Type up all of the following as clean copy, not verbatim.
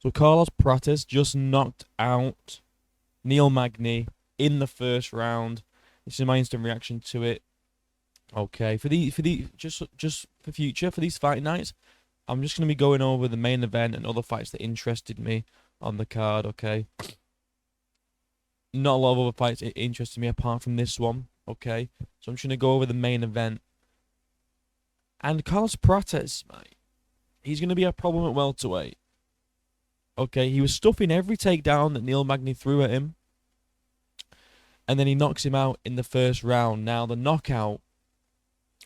So Carlos Prates just knocked out Neil Magny in the first round. This is my instant reaction to it. Okay, just for future for these fight nights, I'm just gonna be going over the main event and other fights that interested me on the card. Okay, not a lot of other fights interested me apart from this one. Okay, so I'm just gonna go over the main event. And Carlos Prates, mate, he's gonna be a problem at welterweight. Okay, he was stuffing every takedown that Neil Magny threw at him, and then he knocks him out in the first round. Now the knockout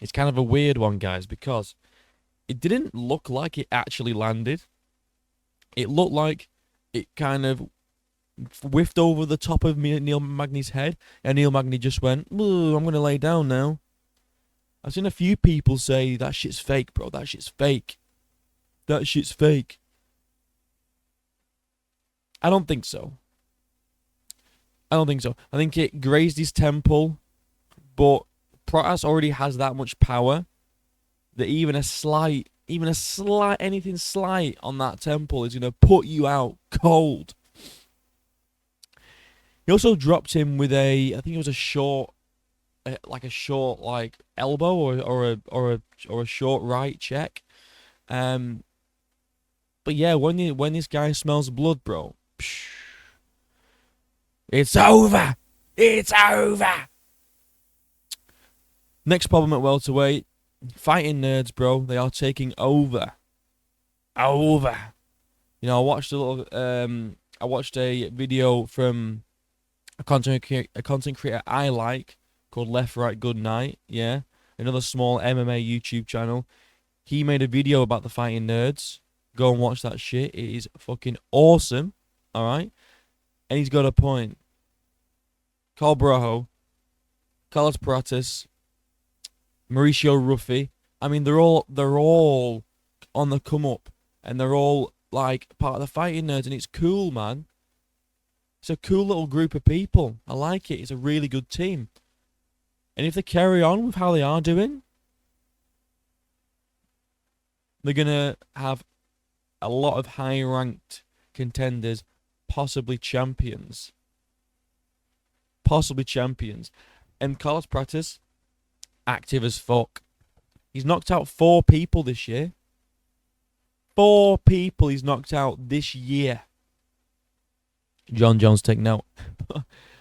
is kind of a weird one, guys, because it didn't look like it actually landed. It looked like it kind of whiffed over the top of Neil Magny's head, and Neil Magny just went, "Ooh, I'm going to lay down now." I've seen a few people say, that shit's fake, bro. That shit's fake. That shit's fake. I don't think so. I don't think so. I think it grazed his temple, but Prates already has that much power that even a slight, anything slight on that temple is going to put you out cold. He also dropped him with I think it was a short, like elbow or a short right check. But yeah, when this guy smells blood, bro, it's over. It's over. Next problem at welterweight, fighting nerds, bro. They are taking over. Over. You know, I watched a video from a content creator I like called Left Right Good Night. Yeah, another small MMA YouTube channel. He made a video about the fighting nerds. Go and watch that shit. It is fucking awesome. All right, and he's got a point. Carl Broho, Carlos Prates, Mauricio Ruffi. I mean, they're all on the come up, and they're all like part of the fighting nerds, and it's cool, man. It's a cool little group of people. I like it. It's a really good team. And if they carry on with how they are doing, they're gonna have a lot of high-ranked contenders, possibly champions. And Carlos Prates, active as fuck. He's knocked out 4 people this year. 4 people he's knocked out this year. John Jones, take note.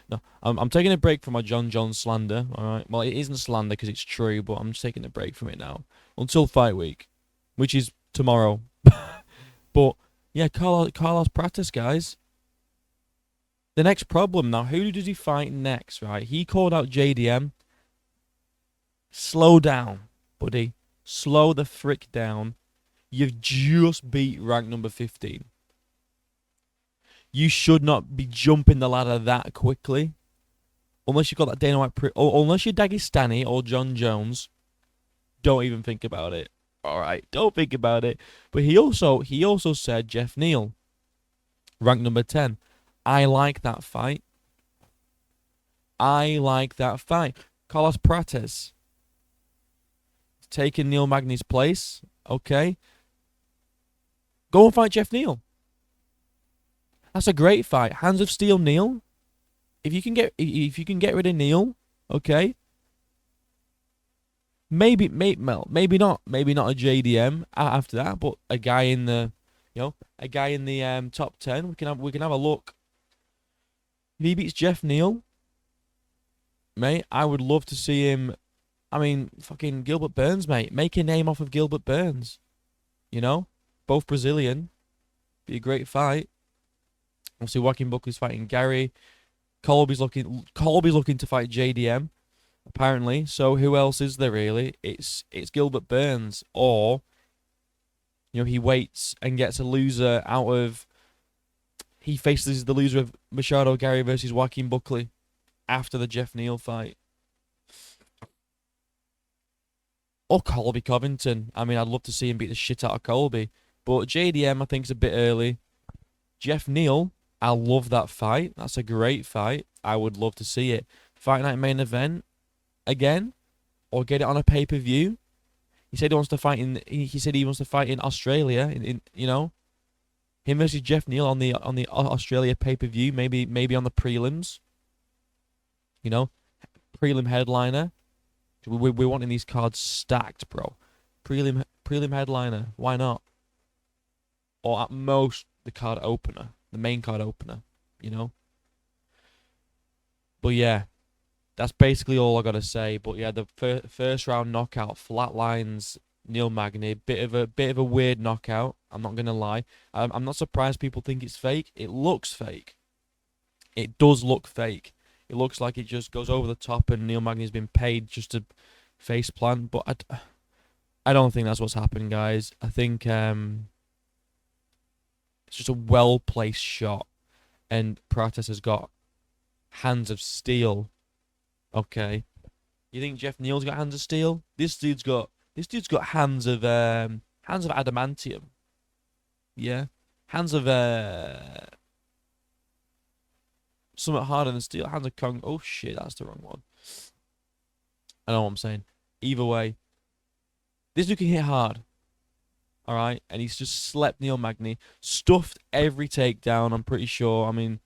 No, I'm taking a break from my John Jones slander. All right. Well, it isn't slander because it's true, but I'm just taking a break from it now until fight week, which is tomorrow. But yeah, Carlos Prates, guys. The next problem now, who does he fight next, right? He called out JDM. Slow down, buddy. Slow the frick down. You've just beat rank number 15. You should not be jumping the ladder that quickly. Unless you've got that Dana White... unless you're Dagestani or John Jones. Don't even think about it. Alright, don't think about it. But he also said Jeff Neal. Rank number 10. I like that fight. Carlos Prates taking Neil Magny's place. Okay. Go and fight Jeff Neal. That's a great fight. Hands of Steel Neal. If you can get rid of Neal, okay. Maybe not a JDM after that, but a guy in the top 10. We can have a look. If he beats Jeff Neal, mate, I would love to see him. I mean, fucking Gilbert Burns, mate. Make a name off of Gilbert Burns. You know? Both Brazilian. Be a great fight. Obviously, Joaquin Buckley's fighting Gary. Colby's looking to fight JDM, apparently. So who else is there really? It's Gilbert Burns, or he waits and gets a loser out of. He faces the loser of Machado Gary versus Joaquin Buckley after the Jeff Neal fight. Or Colby Covington. I mean, I'd love to see him beat the shit out of Colby. But JDM, I think, is a bit early. Jeff Neal, I love that fight. That's a great fight. I would love to see it. Fight night main event again, or get it on a pay-per-view. He said he wants to fight in. He said he wants to fight in Australia. Him versus Jeff Neal on the Australia pay-per-view, maybe on the prelims. You know, prelim headliner. We're wanting these cards stacked, bro. Prelim headliner. Why not? Or at most the card opener, the main card opener. You know. But yeah, that's basically all I gotta say. But yeah, the first round knockout flatlines Neil Magny. Bit of a weird knockout. I'm not gonna lie. I'm not surprised people think it's fake. It looks fake. It does look fake. It looks like it just goes over the top, and Neil Magny's been paid just to face plant. But I don't think that's what's happening, guys. I think it's just a well placed shot, and Prates has got hands of steel. Okay, you think Jeff Neal's got hands of steel? This dude's got hands of adamantium. Yeah, hands of something harder than steel. Hands of Kong. Oh shit, that's the wrong one. I know what I'm saying. Either way, this dude can hit hard. All right, and he's just slept Neil Magny, stuffed every takedown. I'm pretty sure. I mean,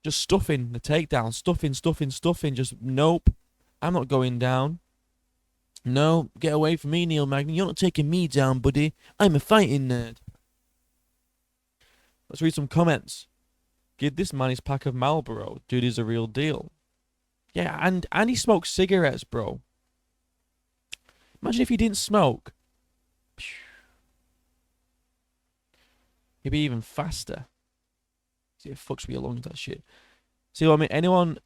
just stuffing the takedown, stuffing. Just nope, I'm not going down. No, get away from me, Neil Magny. You're not taking me down, buddy. I'm a fighting nerd. Let's read some comments. Give this man his pack of Marlboro. Dude is a real deal. Yeah, and he smokes cigarettes, bro. Imagine if he didn't smoke. He'd be even faster. See, it fucks with your lungs, that shit. See what I mean?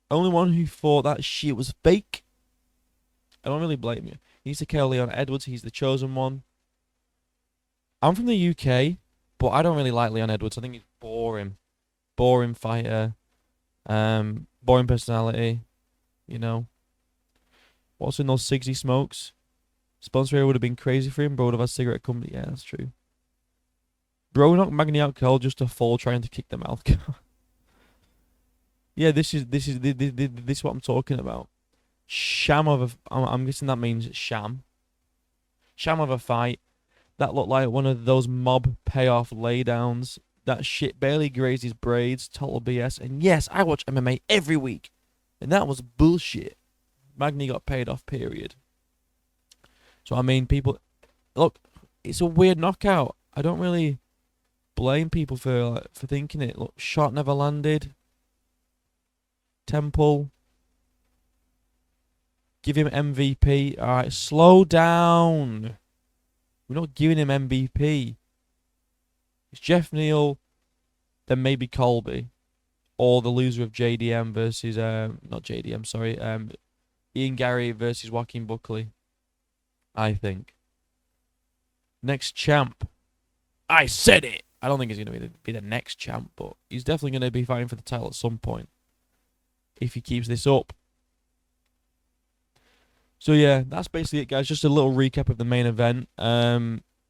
Only one who thought that shit was fake. I don't really blame you. He needs to kill Leon Edwards. He's the chosen one. I'm from the UK, but I don't really like Leon Edwards. I think he's boring. Boring fighter. Boring personality. You know. What's in those cigs he smokes? Sponsor would have been crazy for him. Bro would have had a cigarette company. Yeah, that's true. Bro knocked Magny out cold just to fall trying to kick the mouth. Yeah, this is what I'm talking about. Sham of a... I'm guessing that means sham. Sham of a fight. That looked like one of those mob payoff laydowns. That shit barely grazed his braids. Total BS. And yes, I watch MMA every week. And that was bullshit. Magny got paid off, period. So, I mean, people... Look, it's a weird knockout. I don't really blame people for thinking it. Look, shot never landed. Temple. Give him MVP. Alright, slow down. We're not giving him MVP. It's Jeff Neal, then maybe Colby. Or the loser of JDM versus... not JDM, sorry. Ian Gary versus Joaquin Buckley. I think. Next champ. I said it! I don't think he's going to be the next champ, but he's definitely going to be fighting for the title at some point. If he keeps this up. So yeah, that's basically it, guys. Just a little recap of the main event.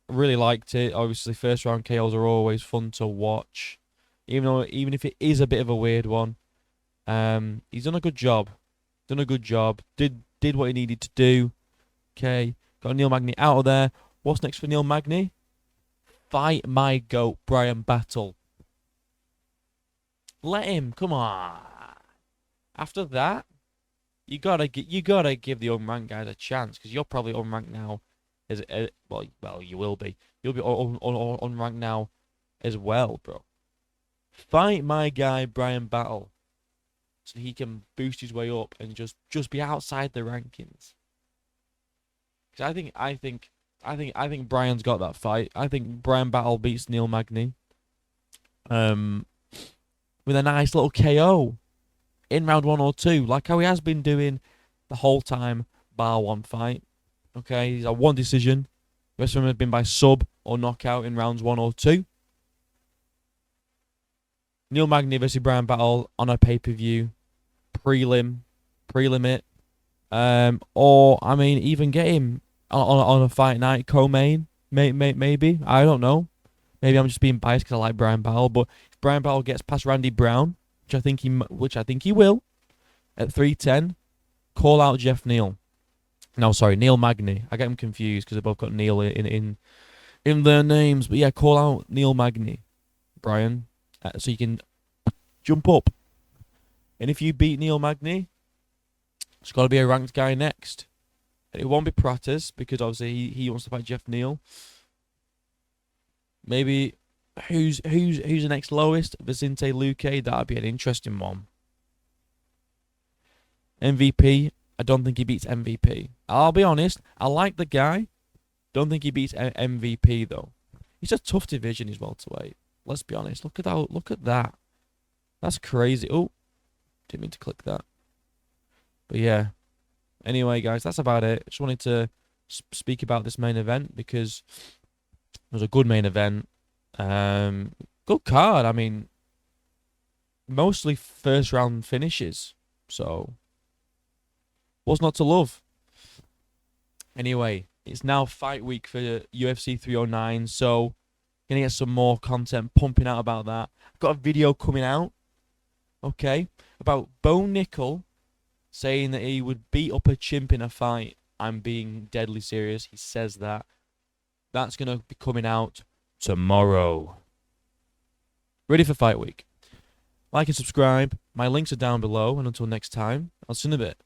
Really liked it. Obviously, first round KOs are always fun to watch, even if it is a bit of a weird one. He's done a good job. Did what he needed to do. Okay, got Neil Magny out of there. What's next for Neil Magny? Fight my GOAT, Brian Battle. Let him. Come on. After that, you gotta give the unranked guys a chance, because you're probably unranked now. Well, you will be. You'll be unranked now as well, bro. Fight my guy Brian Battle, so he can boost his way up and just be outside the rankings. Because I think Brian's got that fight. I think Brian Battle beats Neil Magny. With a nice little KO in round 1 or 2, like how he has been doing the whole time, bar one fight. Okay, he's had one decision. The rest of them have been by sub or knockout in rounds 1 or 2. Neil Magny versus Brian Battle on a pay-per-view, prelim it, or I mean, even get him on a fight night co-main, maybe. I don't know. Maybe I'm just being biased because I like Brian Battle, but if Brian Battle gets past Randy Brown, which I think he will, at 310, call out Jeff Neal. No, sorry, Neil Magny. I get him confused because they both got Neil in in their names. But yeah, call out Neil Magny, Brian, so you can jump up. And if you beat Neil Magny, it's got to be a ranked guy next. And it won't be Prates, because obviously he wants to fight Jeff Neal. Maybe who's the next lowest? Vicente Luque. That'd be an interesting one. MVP. I don't think he beats MVP. I'll be honest. I like the guy. Don't think he beats MVP though. It's a tough division as welterweight. Let's be honest. Look at that. That's crazy. Oh, didn't mean to click that. But yeah. Anyway, guys, that's about it. Just wanted to speak about this main event because it was a good main event. Good card. I mean, mostly first round finishes. So, what's not to love? Anyway, it's now fight week for UFC 309. So, gonna get some more content pumping out about that. I've got a video coming out. Okay, about Bo Nickel saying that he would beat up a chimp in a fight. I'm being deadly serious. He says that. That's going to be coming out tomorrow. Ready for fight week. Like and subscribe. My links are down below. And until next time, I'll see you in a bit.